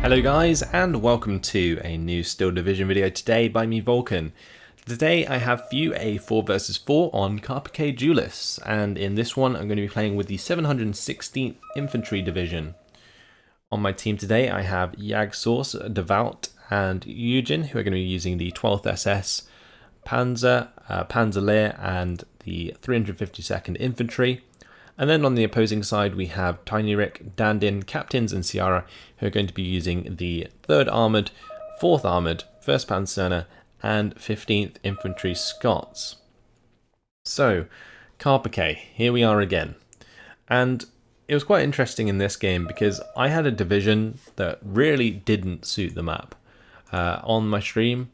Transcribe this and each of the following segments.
Hello guys, and welcome to a new Steel Division video today by me, Vulcan. Today I have for you a 4 vs 4 on Carpiquet Duellists, and in this one I'm going to be playing with the 716th Infantry Division. On my team today I have Jagdsource, Devout and Eugen, who are going to be using the 12th SS, Panzer, Panzerlehr and the 352nd Infantry. And then on the opposing side, we have Tiny Rick, Dandin, Captains, and Ciara, who are going to be using the 3rd Armoured, 4th Armoured, 1st Panzerner, and 15th Infantry Scots. So, Carpiquet, here we are again. And it was quite interesting in this game because I had a division that really didn't suit the map. On my stream,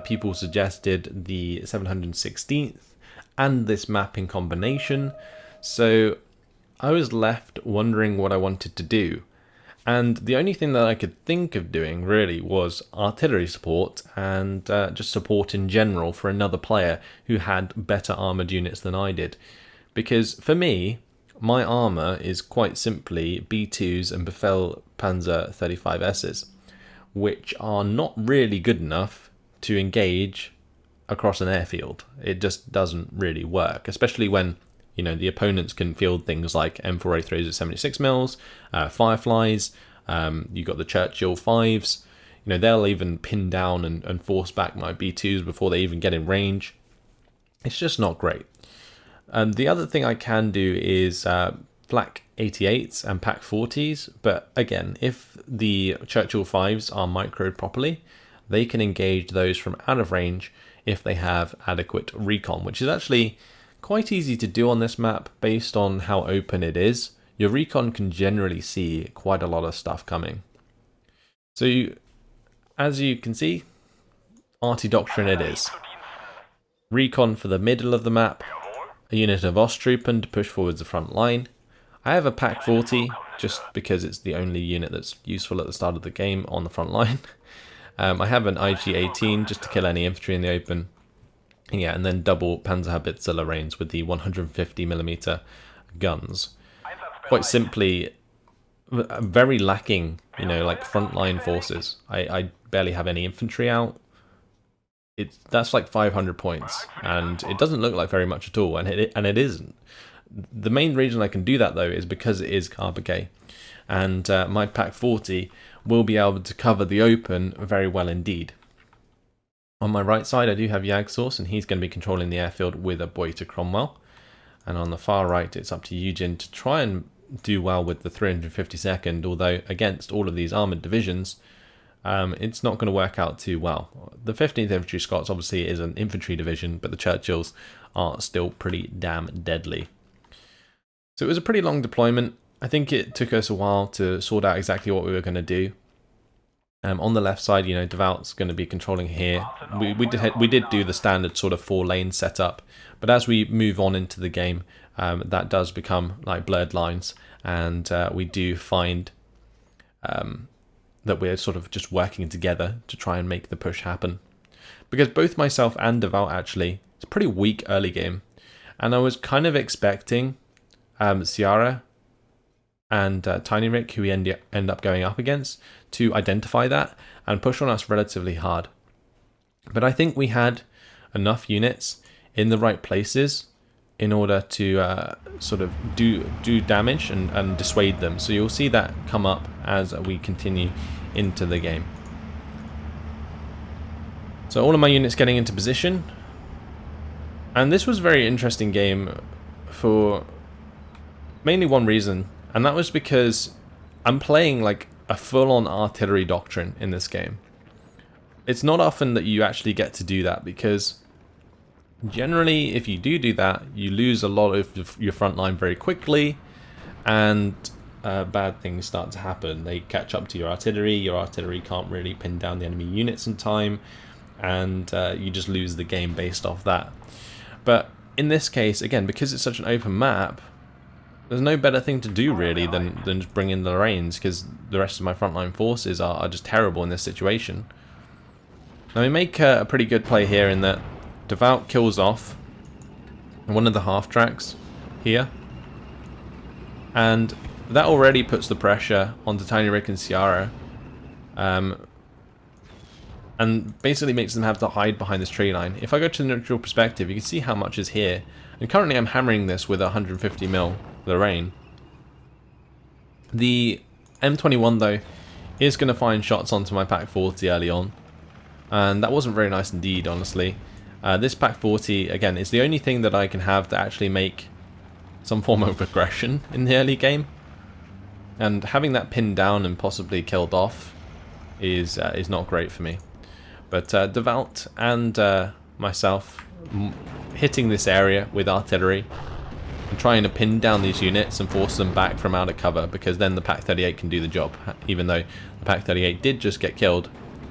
people suggested the 716th and this map in combination. So I was left wondering what I wanted to do, and the only thing that I could think of doing really was artillery support and just support in general for another player who had better armoured units than I did. Because for me, my armour is quite simply B2s and Befehl Panzer 35Ss, which are not really good enough to engage across an airfield. It just doesn't really work, especially when the opponents can field things like M4A3s at 76mm, Fireflies, you've got the Churchill 5s, they'll even pin down and force back my B2s before they even get in range. It's just not great. And the other thing I can do is flak 88s and pack 40s, but again, if the Churchill 5s are microed properly, they can engage those from out of range if they have adequate recon, which is actually quite easy to do on this map based on how open it is. Your recon can generally see quite a lot of stuff coming. So as you can see, arty doctrine it is. Recon for the middle of the map, a unit of Osttruppen to push forwards the front line. I have a pack 40 just because it's the only unit that's useful at the start of the game on the front line. I have an IG-18 just to kill any infantry in the open. Yeah, and then double Panzerhaubitze Lorraines with the 150mm guns. Quite simply, very lacking, like frontline forces. I barely have any infantry out. That's like 500 points, and it doesn't look like very much at all, and it isn't. The main reason I can do that though is because it is Carpiquet, and my pack 40 will be able to cover the open very well indeed. On my right side, I do have Jagdsource, and he's going to be controlling the airfield with a Boyta Cromwell. And on the far right, it's up to Eugen to try and do well with the 352nd, although against all of these armoured divisions, it's not going to work out too well. The 15th Infantry Scots obviously is an infantry division, but the Churchills are still pretty damn deadly. So it was a pretty long deployment. I think it took us a while to sort out exactly what we were going to do. On the left side, Devout's going to be controlling here. We did do the standard sort of 4-lane setup, but as we move on into the game, that does become like blurred lines, and we do find that we're sort of just working together to try and make the push happen. Because both myself and Devout actually, it's a pretty weak early game, and I was kind of expecting Ciara and Tiny Rick, who we end up going up against, to identify that and push on us relatively hard. But I think we had enough units in the right places in order to sort of do damage and dissuade them. So you'll see that come up as we continue into the game. So all of my units getting into position. And this was a very interesting game for mainly one reason, and that was because I'm playing like a full-on artillery doctrine in this game. It's not often that you actually get to do that, because generally if you do that, you lose a lot of your front line very quickly, and bad things start to happen. They catch up to your artillery can't really pin down the enemy units in time, and you just lose the game based off that. But in this case, again, because it's such an open map, there's no better thing to do really than just bring in the Lorraines, because the rest of my frontline forces are just terrible in this situation. Now we make a pretty good play here in that Devout kills off one of the half tracks here, and that already puts the pressure onto Tiny Rick and Ciara and basically makes them have to hide behind this tree line. If I go to the neutral perspective, you can see how much is here. And currently I'm hammering this with 150mm Lorraine. The M21 though is going to find shots onto my Pak 40 early on, and that wasn't very nice indeed, honestly. This Pak 40 again is the only thing that I can have to actually make some form of aggression in the early game, and having that pinned down and possibly killed off is not great for me. But Devout and myself hitting this area with artillery and trying to pin down these units and force them back from out of cover, because then the Pak 38 can do the job, even though the Pak 38 did just get killed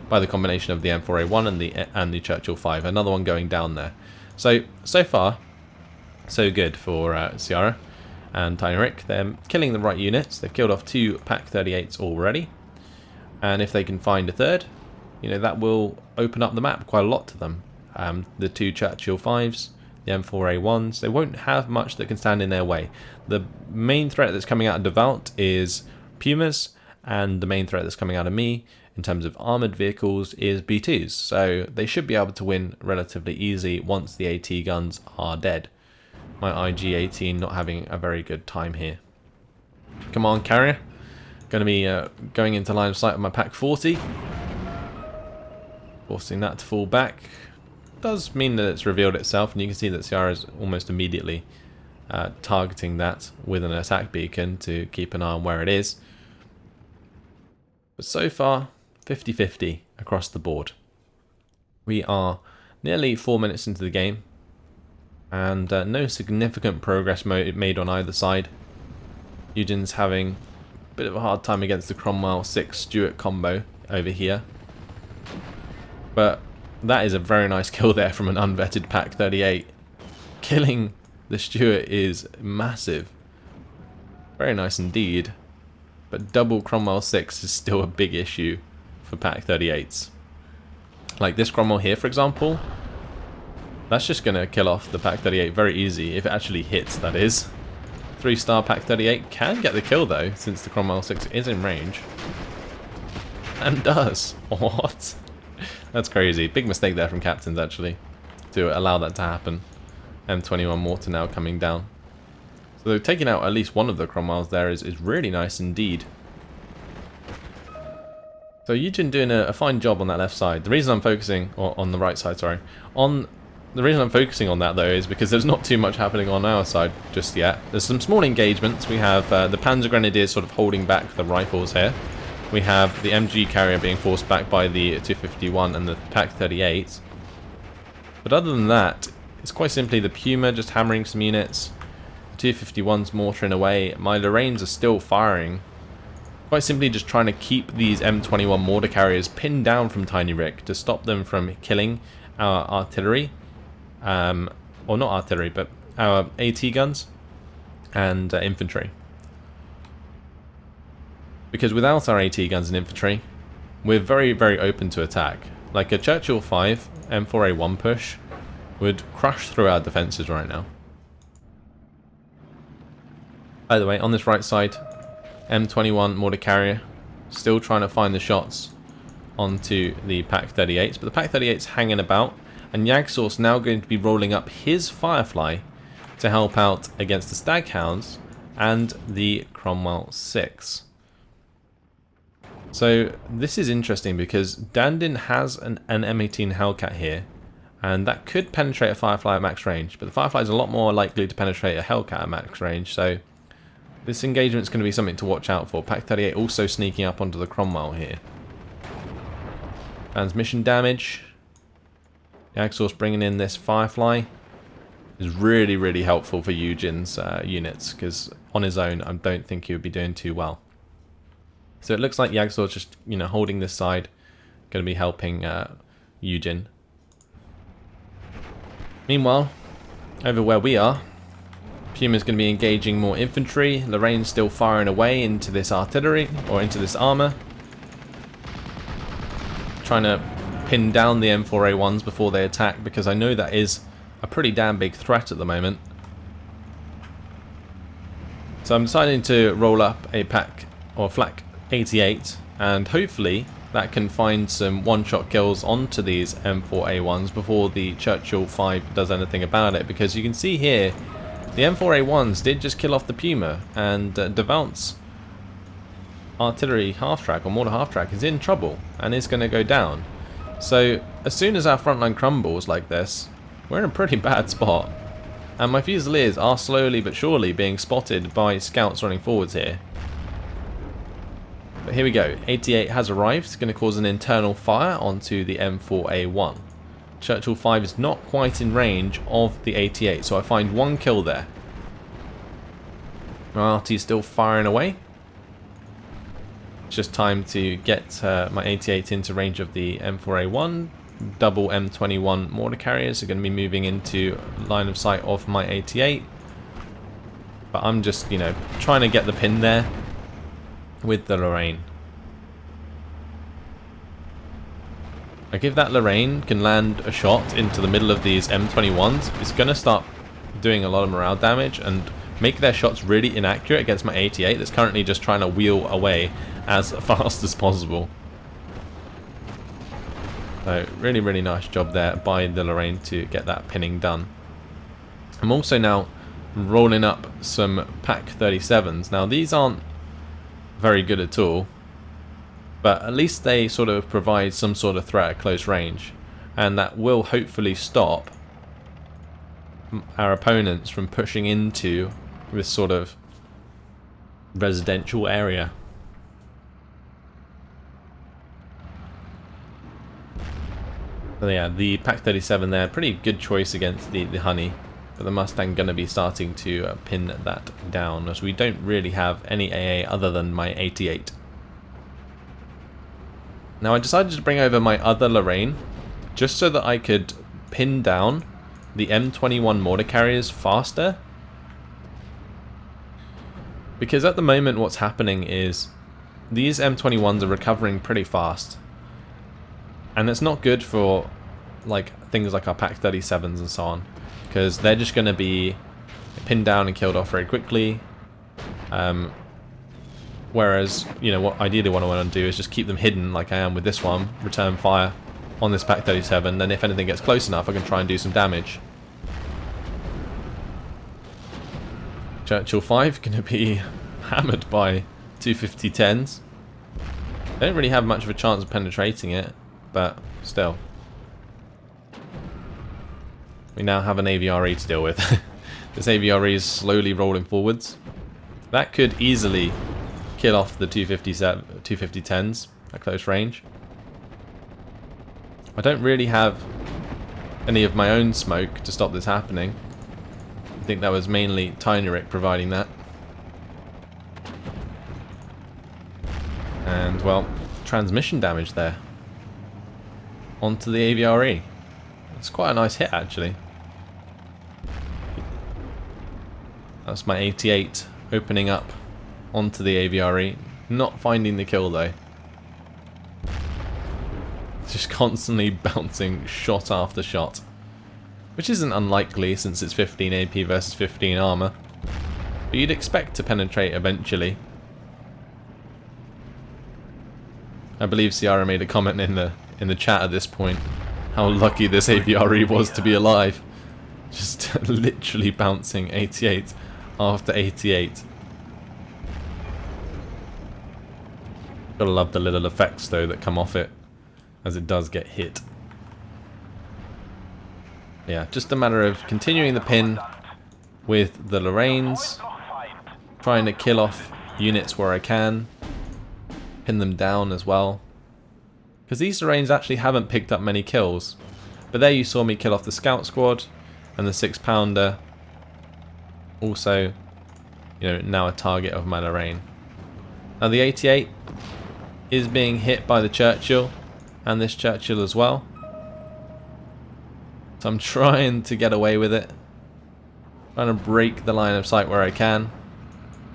by the combination of the M4A1 and the Churchill 5, another one going down there. So far, so good for Ciara and Tiny Rick. They're killing the right units. They've killed off 2 Pak 38s already, and if they can find a third, you know, that will open up the map quite a lot to them. The 2 Churchill 5s, the M4A1s, they won't have much that can stand in their way. The main threat that's coming out of Devout is Pumas, and the main threat that's coming out of me in terms of armoured vehicles is B2s, so they should be able to win relatively easy once the AT guns are dead. My IG-18 not having a very good time here. Come on, carrier. Going to be going into line of sight of my Pak 40. Forcing that to fall back. Does mean that it's revealed itself, and you can see that Ciara is almost immediately targeting that with an attack beacon to keep an eye on where it is. But so far, 50-50 across the board. We are nearly 4 minutes into the game, and no significant progress made on either side. Eugen's having a bit of a hard time against the Cromwell 6 Stuart combo over here. But that is a very nice kill there from an unvetted Pak 38. Killing the Stuart is massive. Very nice indeed. But double Cromwell 6 is still a big issue for Pak 38s. Like this Cromwell here, for example. That's just going to kill off the Pak 38 very easy, if it actually hits, that is. 3-star Pak 38 can get the kill though, since the Cromwell 6 is in range. And does. What? That's crazy. Big mistake there from captains, actually, to allow that to happen. M21 mortar now coming down. So taking out at least one of the Cromwells there is really nice indeed. So Eugen doing a fine job on that left side. The reason I'm focusing, or on the right side, sorry. The reason I'm focusing on that though is because there's not too much happening on our side just yet. There's some small engagements. We have the Panzer Grenadiers sort of holding back the rifles here. We have the MG carrier being forced back by the 251 and the Pak 38. But other than that, it's quite simply the Puma just hammering some units. 251's mortaring away. My Lorraines are still firing. Quite simply just trying to keep these M21 mortar carriers pinned down from Tiny Rick to stop them from killing our artillery. Or not artillery, but our AT guns and infantry. Because without our AT guns and infantry, we're very, very open to attack. Like a Churchill 5 M4A1 push would crush through our defences right now. By the way, on this right side, M21 mortar carrier still trying to find the shots onto the Pak 38s, but the Pak 38's hanging about, and Jagdsource now going to be rolling up his Firefly to help out against the Staghounds and the Cromwell 6. So this is interesting because Dandin has an M18 Hellcat here, and that could penetrate a Firefly at max range, but the Firefly is a lot more likely to penetrate a Hellcat at max range, so this engagement is going to be something to watch out for. Pak 38 also sneaking up onto the Cromwell here. Transmission damage. Jagdsource bringing in this Firefly is really, really helpful for Eugen's units, because on his own I don't think he would be doing too well. So it looks like Jagdsource just, you know, holding this side, going to be helping Eugen. Meanwhile, over where we are, Puma's going to be engaging more infantry. Lorraine's still firing away into this artillery, or into this armour. Trying to pin down the M4A1s before they attack, because I know that is a pretty damn big threat at the moment. So I'm deciding to roll up a Pak, or Flak 88, and hopefully that can find some one-shot kills onto these M4A1s before the Churchill 5 does anything about it, because you can see here the M4A1s did just kill off the Puma, and Devant's artillery half-track or mortar half-track is in trouble and is going to go down. So as soon as our front line crumbles like this, we're in a pretty bad spot, and my Fusiliers are slowly but surely being spotted by scouts running forwards here. But here we go, 88 has arrived. It's going to cause an internal fire onto the M4A1. Churchill 5 is not quite in range of the 88, so I find one kill there. My RT is still firing away. It's just time to get my 88 into range of the M4A1. Double M21 mortar carriers are going to be moving into line of sight of my 88. But I'm just, trying to get the pin there with the Lorraine. Like, if that Lorraine can land a shot into the middle of these M21s, it's going to start doing a lot of morale damage and make their shots really inaccurate against my 88 that's currently just trying to wheel away as fast as possible. So really, really nice job there by the Lorraine to get that pinning done. I'm also now rolling up some Pak 37s. Now these aren't very good at all, but at least they sort of provide some sort of threat at close range, and that will hopefully stop our opponents from pushing into this sort of residential area. So yeah, the Pak 37 there, pretty good choice against the Honey, but the Mustang going to be starting to pin that down, as we don't really have any AA other than my 88. Now I decided to bring over my other Lorraine, just so that I could pin down the M21 mortar carriers faster. Because at the moment what's happening is these M21s are recovering pretty fast. And it's not good for things like our Pak 37s and so on, because they're just going to be pinned down and killed off very quickly. Whereas, what ideally what I want to do is just keep them hidden like I am with this one, return fire on this Pak 37, then if anything gets close enough I can try and do some damage. Churchill 5 going to be hammered by 250-10s. They don't really have much of a chance of penetrating it, but still. We now have an AVRE to deal with. This AVRE is slowly rolling forwards. That could easily kill off the 250-10s at close range. I don't really have any of my own smoke to stop this happening. I think that was mainly Tynerik providing that. And, well, transmission damage there onto the AVRE. It's quite a nice hit, actually. That's my 88 opening up onto the AVRE, not finding the kill though. Just constantly bouncing shot after shot, which isn't unlikely since it's 15 AP versus 15 armor, but you'd expect to penetrate eventually. I believe Ciara made a comment in the chat at this point how lucky this AVRE was to be alive, just literally bouncing 88 after 88. Gotta love the little effects though that come off it as it does get hit. Yeah, just a matter of continuing the pin with the Lorraines, trying to kill off units where I can, pin them down as well. Because these Lorraines actually haven't picked up many kills. But there you saw me kill off the Scout Squad and the 6-pounder. Also, now a target of my Lorraine. Now the 88 is being hit by the Churchill and this Churchill as well. So I'm trying to get away with it. Trying to break the line of sight where I can.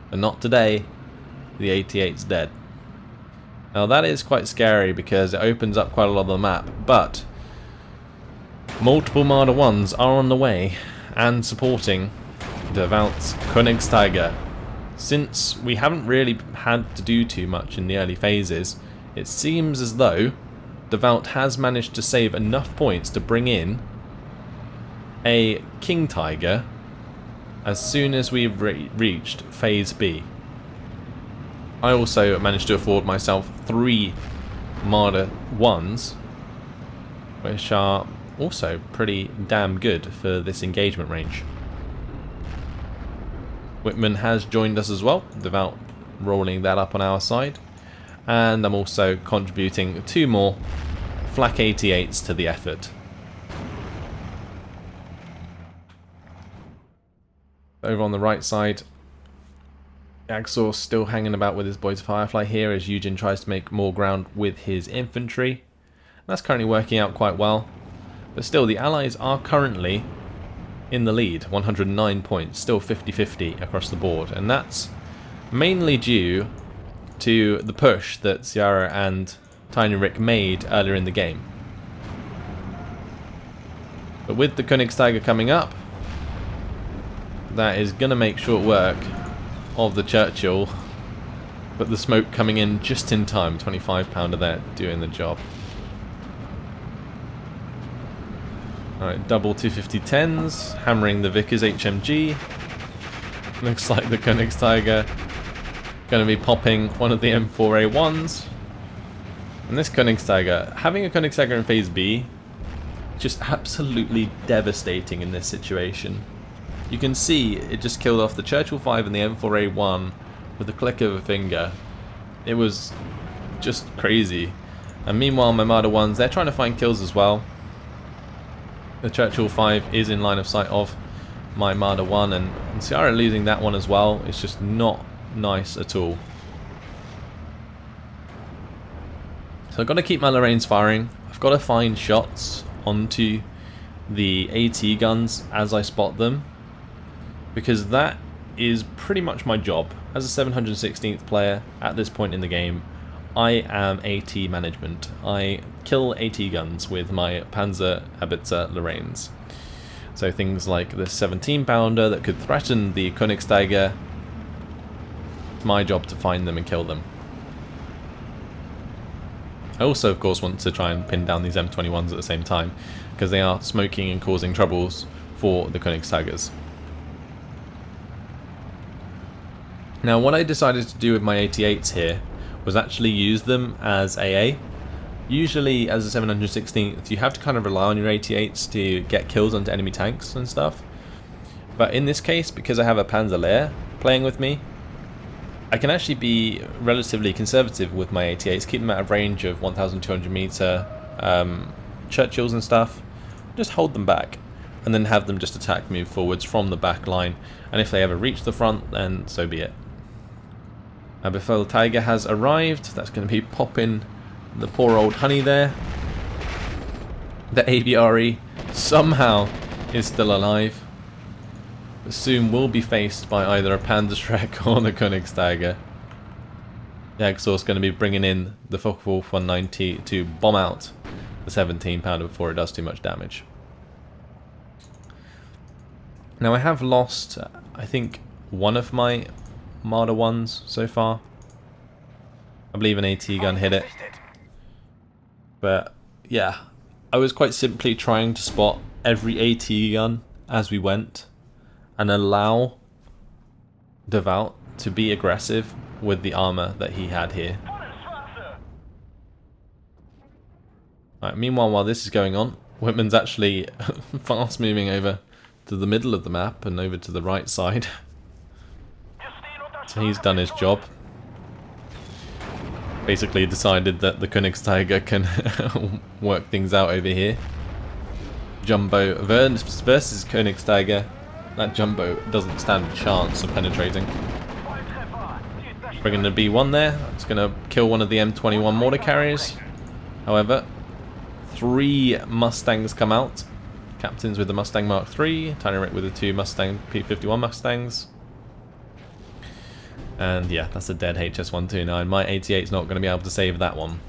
But not today. The 88's dead. Now that is quite scary because it opens up quite a lot of the map, but multiple Marder 1s are on the way and supporting Devant's Königstiger. Since we haven't really had to do too much in the early phases, it seems as though the Vult has managed to save enough points to bring in a King Tiger as soon as we've reached Phase B. I also managed to afford myself 3 Marder 1s, which are also pretty damn good for this engagement range. Whitman has joined us as well, the Vult rolling that up on our side, and I'm also contributing 2 more Flak 88s to the effort. Over on the right side, Exhaust still hanging about with his boys Firefly here as Eugen tries to make more ground with his infantry. That's currently working out quite well, but still the Allies are currently in the lead, 109 points, still 50-50 across the board, and that's mainly due to the push that Ciara and Tiny Rick made earlier in the game. But with the Königstiger coming up, that is going to make short work of the Churchill, but the smoke coming in just in time, 25 pounder there doing the job. Alright, double 250-10s, hammering the Vickers HMG. Looks like the Königstiger going to be popping one of the M4A1s. And this Königstiger, having a Königstiger in Phase B, just absolutely devastating in this situation. You can see it just killed off the Churchill 5 and the M4A1 with a click of a finger. It was just crazy. And meanwhile my Marder 1s, they're trying to find kills as well. The Churchill 5 is in line of sight of my Marder 1, and Ciara losing that one as well. It's just not nice at all. So I've got to keep my Lorraines firing. I've got to find shots onto the AT guns as I spot them, because that is pretty much my job. As a 716th player at this point in the game, I am AT management. I kill AT guns with my Panzer Haubitze Lorraines. So things like the 17 pounder that could threaten the Königstiger, it's my job to find them and kill them. I also of course want to try and pin down these M21s at the same time, because they are smoking and causing troubles for the Königstigers. Now what I decided to do with my 88s here was actually use them as AA. Usually as a 716th you have to kind of rely on your 88s to get kills onto enemy tanks and stuff. But in this case, because I have a Panzer Lehr playing with me, I can actually be relatively conservative with my 88s, keep them out of range of 1200 meter Churchills and stuff, just hold them back and then have them just attack, move forwards from the back line, and if they ever reach the front then so be it. Before the Tiger has arrived, that's going to be popping the poor old honey there. The ABRE somehow is still alive, but soon will be faced by either a Panzerschreck or the Königstiger. The Exhaust going to be bringing in the Focke-Wulf 190 to bomb out the 17 pounder before it does too much damage. Now I have lost, I think, one of my Marder 1s so far. I believe an AT gun hit it. But yeah, I was quite simply trying to spot every AT gun as we went and allow the Vult to be aggressive with the armor that he had here. Right, meanwhile, while this is going on, Whitman's actually fast moving over to the middle of the map and over to the right side. So he's done his job. Basically decided that the Königstiger can work things out over here. Jumbo versus Königstiger. That Jumbo doesn't stand a chance of penetrating. Bringing the B1 there. It's going to kill one of the M21 mortar carriers. However, 3 Mustangs come out. Captains with the Mustang Mark III. Tiny Rick with the 2 Mustang P51 Mustangs. And yeah, that's a dead HS-129. My 88's not going to be able to save that one.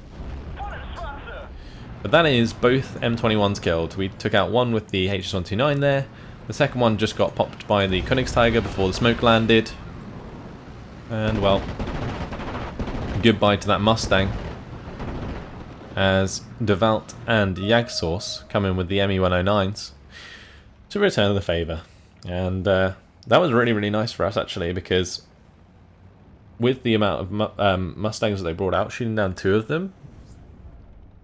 But that is both M21s killed. We took out one with the HS-129 there. The second one just got popped by the Königstiger before the smoke landed. And well, goodbye to that Mustang. as Devout and Jagdsource come in with the ME-109s to return the favour. And that was really, really nice for us, actually, because with the amount of Mustangs that they brought out, shooting down 2 of them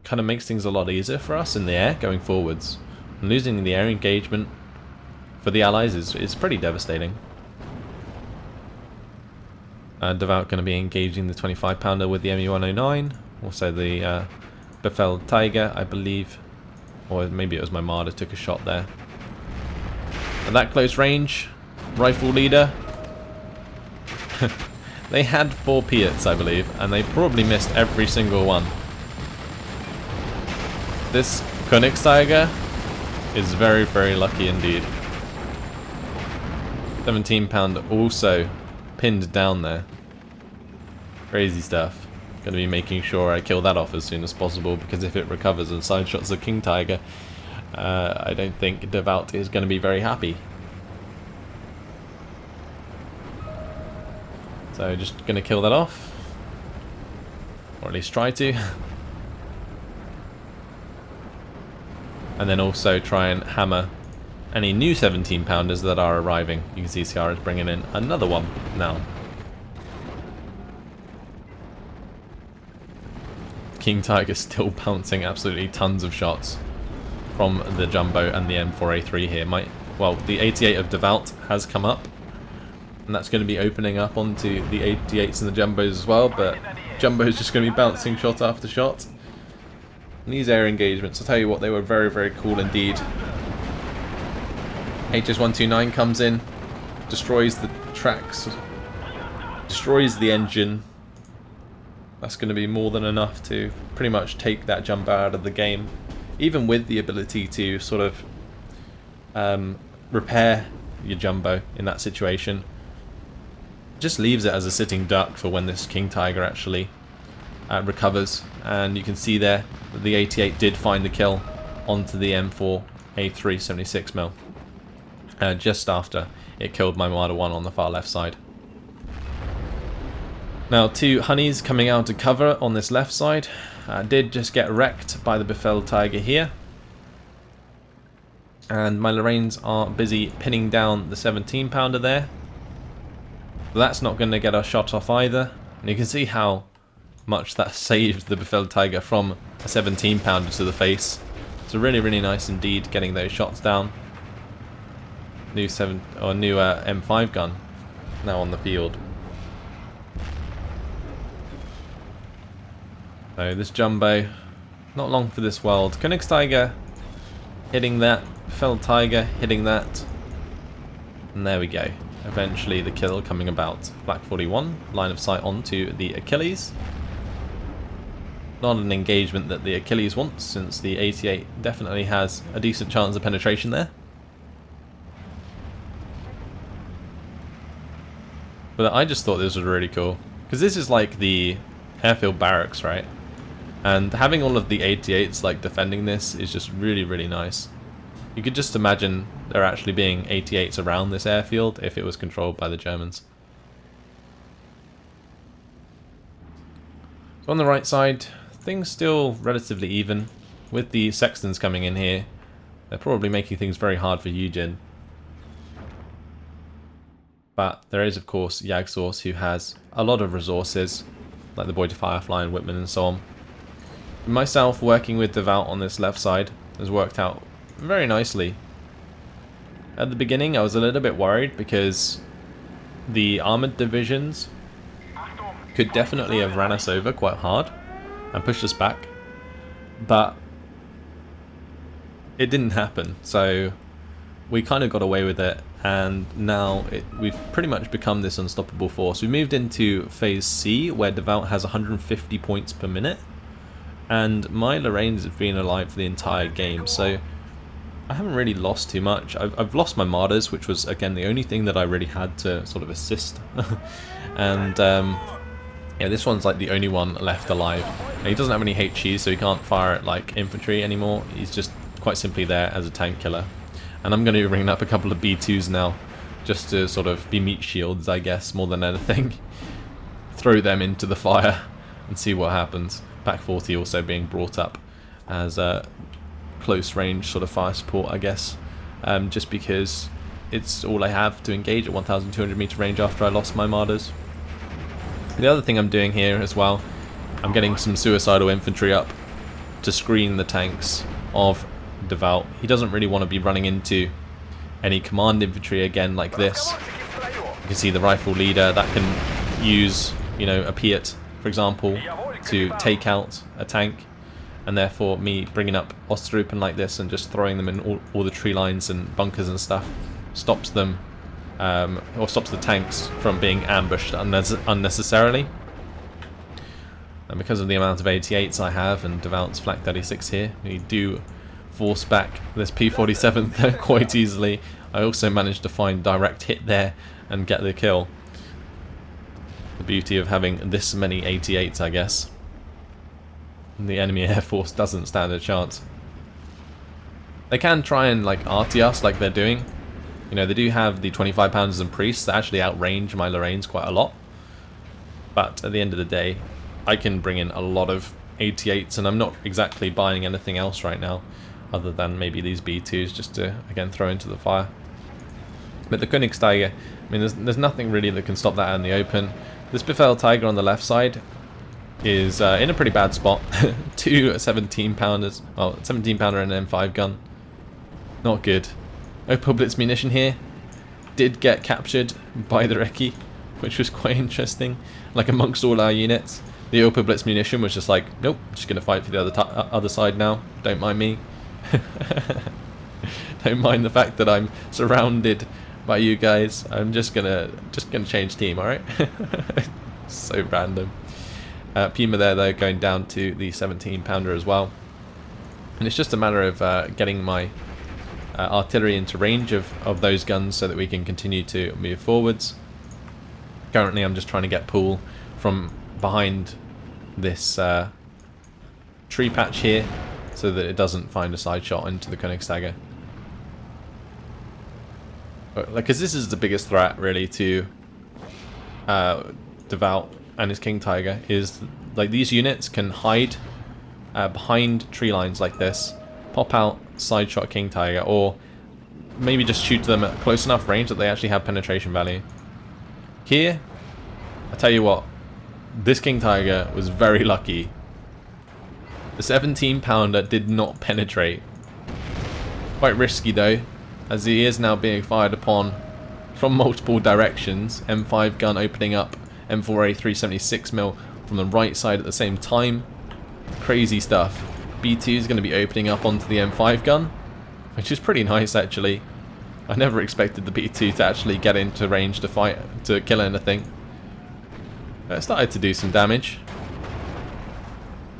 kind of makes things a lot easier for us in the air going forwards. And losing the air engagement for the Allies is pretty devastating. Devout going to be engaging the 25-pounder with the ME-109, also the Befeld Tiger, I believe, or maybe it was my Marder took a shot there. At that close range, rifle leader, they had 4 Piats, I believe, and they probably missed every single one. This Königsjäger is very, very lucky indeed. 17-pounder also pinned down there. Crazy stuff. Going to be making sure I kill that off as soon as possible, because if it recovers and side shots the King Tiger, I don't think Devout is going to be very happy. So just going to kill that off, or at least try to. And then also try and hammer any new 17-pounders that are arriving. You can see Ciara is bringing in another one now. King Tiger still bouncing absolutely tons of shots from the Jumbo and the M4A3 here. Well, the 88 of Devout has come up, and that's going to be opening up onto the 88s and the Jumbos as well, but Jumbo is just going to be bouncing shot after shot. And these air engagements, I'll tell you what, they were very, very cool indeed. HS-129 comes in, destroys the tracks, destroys the engine. That's going to be more than enough to pretty much take that Jumbo out of the game, even with the ability to sort of repair your Jumbo in that situation. Just leaves it as a sitting duck for when this King Tiger actually recovers. And you can see there that the 88 did find the kill onto the M4A3 76mm just after it killed my Marder 1 on the far left side. Now 2 Honeys coming out to cover on this left side did just get wrecked by the Befeld Tiger here. And my Lorraines are busy pinning down the 17-pounder there. But that's not going to get our shot off either. And you can see how much that saved the Befeld Tiger from a 17-pounder to the face. So really, really nice indeed getting those shots down. New M5 gun now on the field. So this Jumbo, not long for this world. Königsjäger hitting that, Befeld Tiger hitting that, and there we go. Eventually the kill coming about. Black 41, line of sight onto the Achilles. Not an engagement that the Achilles wants, since the 88 definitely has a decent chance of penetration there. But I just thought this was really cool, because this is like the airfield barracks, right? And having all of the 88s like defending this is just really, really nice. You could just imagine there actually being 88s around this airfield if it was controlled by the Germans. So on the right side, things still relatively even. With the Sextons coming in here, they're probably making things very hard for Eugen. But there is, of course, Jagdsource, who has a lot of resources, like the Boy to Firefly and Whitman and so on. Myself working with Devout on this left side has worked out very nicely. At the beginning I was a little bit worried because the armoured divisions could definitely have ran us over quite hard and pushed us back, but it didn't happen, so we kind of got away with it, and now we've pretty much become this unstoppable force. We moved into Phase C, where Devout has 150 points per minute, and my Lorraines have been alive for the entire game, so I haven't really lost too much. I've lost my Marders, which was, again, the only thing that I really had to sort of assist. And, yeah, this one's like the only one left alive. And he doesn't have any HE, so he can't fire at, like, infantry anymore. He's just quite simply there as a tank killer. And I'm going to be bringing up a couple of B2s now, just to sort of be meat shields, I guess, more than anything. Throw them into the fire and see what happens. Pack 40 also being brought up as a close range sort of fire support, I guess, just because it's all I have to engage at 1,200 meter range after I lost my Martyrs. The other thing I'm doing here as well, I'm getting some suicidal infantry up to screen the tanks of Devout. He doesn't really want to be running into any command infantry again like this. You can see the rifle leader that can use, you know, a Piat, for example, to take out a tank, and therefore me bringing up Ostrupen like this and just throwing them in all the tree lines and bunkers and stuff stops them, or stops the tanks from being ambushed unnecessarily. And because of the amount of 88s I have and Devout's Flak 36 here, we do force back this P47 quite easily. I also managed to find direct hit there and get the kill. The beauty of having this many 88s, I guess. And the enemy air force doesn't stand a chance. They can try and like arty us like they're doing. You know, they do have the 25 pounders and priests that actually outrange my Lorraines quite a lot. But at the end of the day, I can bring in a lot of 88s, and I'm not exactly buying anything else right now other than maybe these B2s just to again throw into the fire. But the Königstiger, I mean, there's nothing really that can stop that out in the open. This Befehl Tiger on the left side is in a pretty bad spot. Two 17 pounders, well, 17 pounder and an M5 gun. Not good. Opel Blitz munition here did get captured by the Recce, which was quite interesting. Like amongst all our units, the Opel Blitz munition was just like, nope, just gonna fight for the other side now. Don't mind me. Don't mind the fact that I'm surrounded by you guys. I'm just gonna change team. All right. So random. Puma there though going down to the 17 pounder as well, and it's just a matter of getting my artillery into range of those guns so that we can continue to move forwards. Currently I'm just trying to get Pool from behind this tree patch here so that it doesn't find a side shot into the Königstiger. Because this is the biggest threat really to Devout and his King Tiger, is like these units can hide behind tree lines like this, pop out side shot King Tiger, or maybe just shoot them at close enough range that they actually have penetration value. Here, I tell you what, this King Tiger was very lucky. The 17 pounder did not penetrate. Quite risky though, as he is now being fired upon from multiple directions. M5 gun opening up M4A 376mm from the right side at the same time. Crazy stuff. B2 is going to be opening up onto the M5 gun, which is pretty nice actually. I never expected the B2 to actually get into range to fight, to kill anything. It started to do some damage.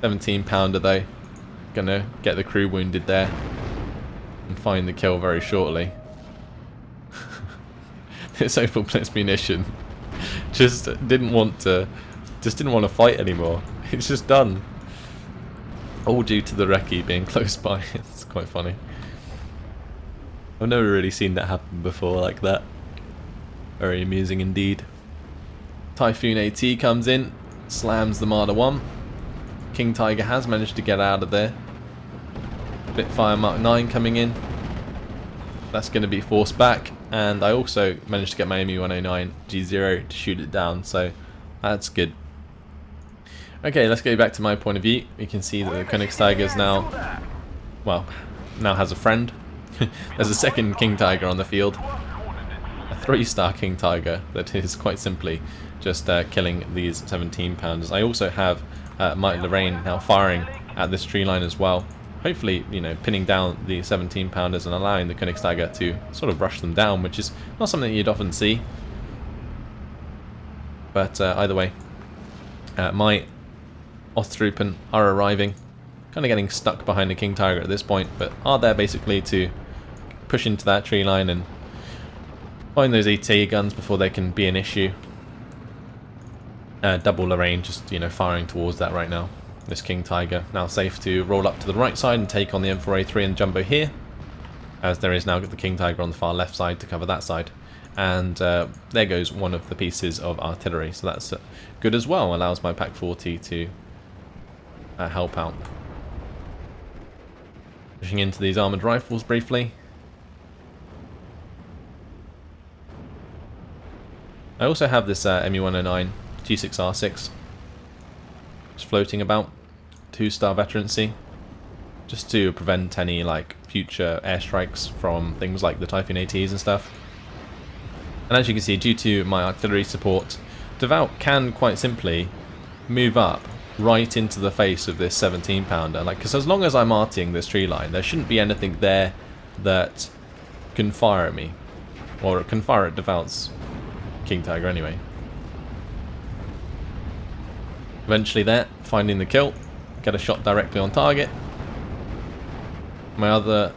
17 pounder though. Gonna get the crew wounded there and find the kill very shortly. This Opel Blitz munition just didn't want to fight anymore. It's just done. All due to the Recce being close by. It's quite funny. I've never really seen that happen before like that. Very amusing indeed. Typhoon AT comes in, slams the Marder 1. King Tiger has managed to get out of there. Spitfire Mark 9 coming in. That's going to be forced back. And I also managed to get my ME-109 G0 to shoot it down, so that's good. Okay, let's go back to my point of view. You can see that the Königstiger is now has a friend. There's a second King Tiger on the field. A 3-star King Tiger that is quite simply just killing these 17 pounders. I also have my Lorraine now firing at this tree line as well. Hopefully, you know, pinning down the 17 pounders and allowing the Königstiger to sort of rush them down, which is not something you'd often see. But either way, my Ostrupen are arriving, kind of getting stuck behind the King Tiger at this point, but are there basically to push into that tree line and find those ET guns before they can be an issue. Double Lorraine just, you know, firing towards that right now. This King Tiger now safe to roll up to the right side and take on the M4A3 and Jumbo here, as there is now the King Tiger on the far left side to cover that side. And there goes one of the pieces of artillery, so that's good as well. Allows my Pack 40 to help out. Pushing into these armoured rifles briefly. I also have this ME-109 G6R6 just floating about, 2-star veterancy, just to prevent any like future airstrikes from things like the Typhoon ATs and stuff. And as you can see, due to my artillery support, Devout can quite simply move up right into the face of this 17-pounder. Like, because as long as I'm arting this tree line, there shouldn't be anything there that can fire at me, or can fire at Devout's King Tiger anyway. Eventually there, finding the kill, get a shot directly on target. My other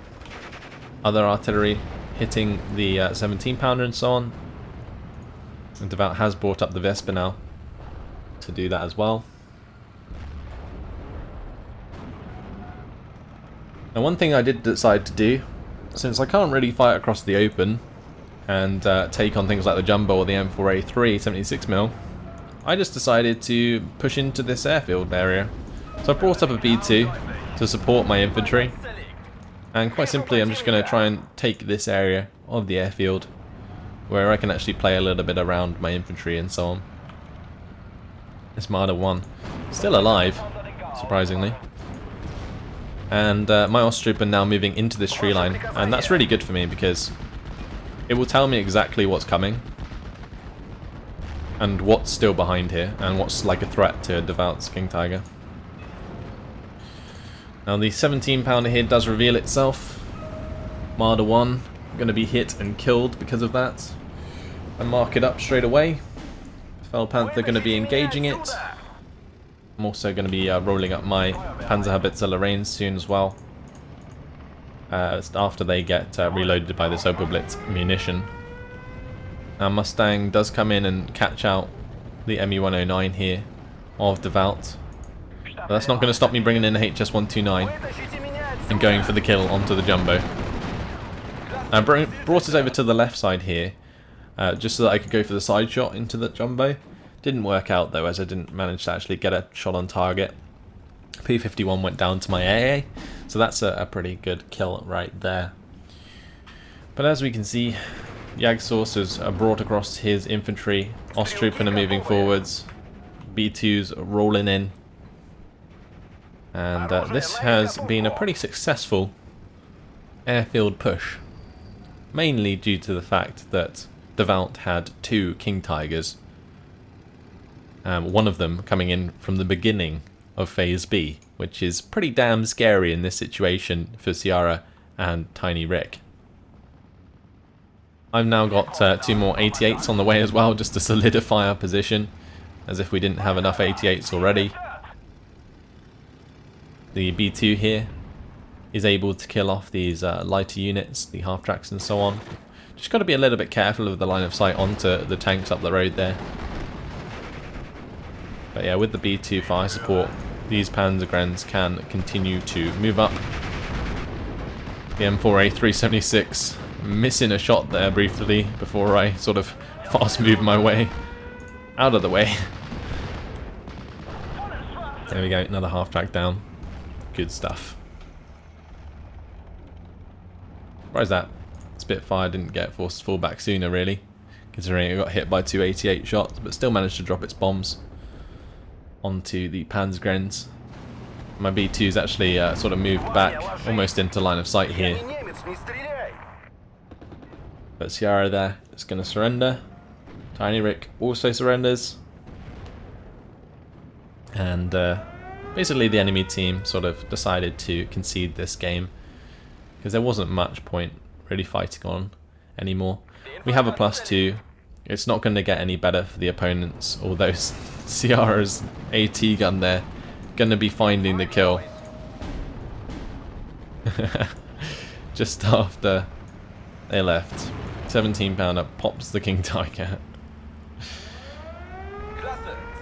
artillery hitting the 17-pounder and so on. And Devout has brought up the Vespa now to do that as well. Now, one thing I did decide to do, since I can't really fight across the open and take on things like the Jumbo or the M4A3 76mm, I just decided to push into this airfield area. So I brought up a B2 to support my infantry, and quite simply I'm just going to try and take this area of the airfield where I can actually play a little bit around my infantry and so on. This Marder 1 still alive, surprisingly. And my Osttrooper now moving into this tree line, and that's really good for me because it will tell me exactly what's coming and what's still behind here and what's like a threat to Devout's King Tiger. Now the 17-pounder here does reveal itself. Marder 1 going to be hit and killed because of that. And mark it up straight away. Fel Panther going to be engaging it. I'm also going to be rolling up my Panzerhaubitze Lorraine soon as well, after they get reloaded by this Oberblitz munition. Now Mustang does come in and catch out the ME-109 here of Devout. But that's not going to stop me bringing in a HS-129 and going for the kill onto the Jumbo. I brought it over to the left side here, just so that I could go for the side shot into the Jumbo. Didn't work out though, as I didn't manage to actually get a shot on target. P-51 went down to my AA, so that's a pretty good kill right there. But as we can see, Jagdsource has brought across his infantry, Osttrooper are moving forwards, B2's rolling in. And this has been a pretty successful airfield push, mainly due to the fact that Devout had 2 King Tigers, one of them coming in from the beginning of Phase B, which is pretty damn scary in this situation for Ciara and Tiny Rick. I've now got 2 more 88s on the way as well, just to solidify our position, as if we didn't have enough 88s already. The B2 here is able to kill off these lighter units, the half-tracks and so on. Just got to be a little bit careful of the line of sight onto the tanks up the road there. But yeah, with the B2 fire support, these Panzergrens can continue to move up. The M4A376 missing a shot there briefly before I sort of fast move my way out of the way. There we go, another half-track down. Good stuff. Surprised that Spitfire didn't get forced to fall back sooner, really, considering it got hit by 2 88 shots, but still managed to drop its bombs onto the Panzergrens. My B2's actually sort of moved back, almost into line of sight here. But Ciara there is going to surrender. Tiny Rick also surrenders. And basically the enemy team sort of decided to concede this game, because there wasn't much point really fighting on anymore. We have a +2. It's not going to get any better for the opponents, although Ciara's AT gun there going to be finding the kill just after they left. 17-pounder pops the King Tiger.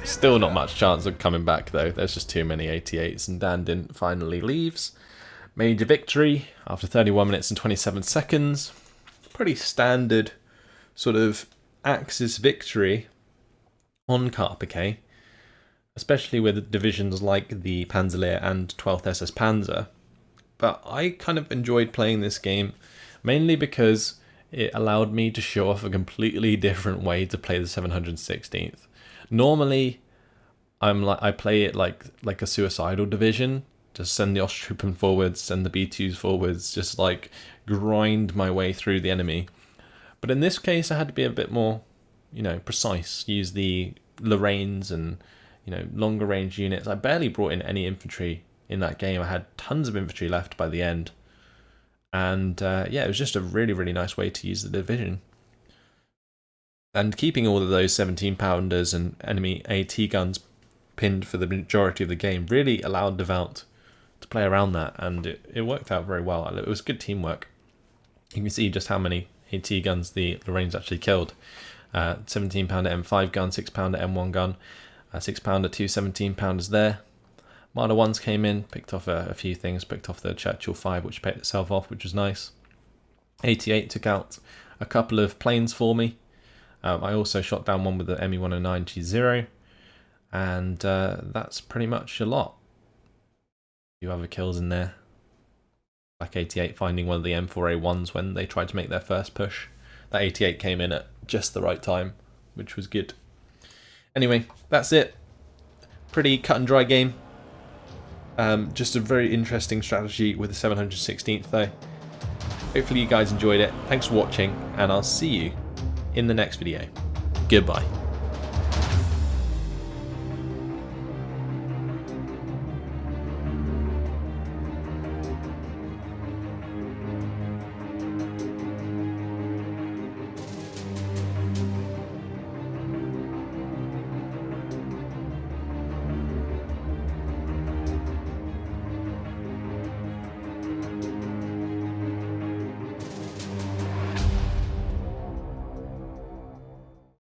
Still not much chance of coming back though, there's just too many 88s, and Dandin finally leaves. Major victory after 31 minutes and 27 seconds. Pretty standard sort of Axis victory on Carpiquet. especially with divisions like the Panzerlehr and 12th SS Panzer. But I kind of enjoyed playing this game, mainly because it allowed me to show off a completely different way to play the 716th. Normally, I play it like a suicidal division, just send the Osttruppen forwards, send the B2s forwards, just like grind my way through the enemy. But in this case, I had to be a bit more, precise. Use the Lorraines and longer range units. I barely brought in any infantry in that game. I had tons of infantry left by the end, and yeah, it was just a really, really nice way to use the division. And keeping all of those 17-pounders and enemy AT guns pinned for the majority of the game really allowed De Woudt to play around that, and it worked out very well. It was good teamwork. You can see just how many AT guns the Lorraines actually killed. 17-pounder M5 gun, 6-pounder M1 gun, 6-pounder, 2 17-pounders there. Marder 1s came in, picked off a few things, picked off the Churchill 5, which paid itself off, which was nice. 88 took out a couple of planes for me. I also shot down one with the Me-109 G0, and that's pretty much a lot. A few other kills in there. Like 88 finding one of the M4A1s when they tried to make their first push. That 88 came in at just the right time, which was good. Anyway, that's it. Pretty cut and dry game. Just a very interesting strategy with the 716th though. Hopefully you guys enjoyed it. Thanks for watching, and I'll see you in the next video. Goodbye.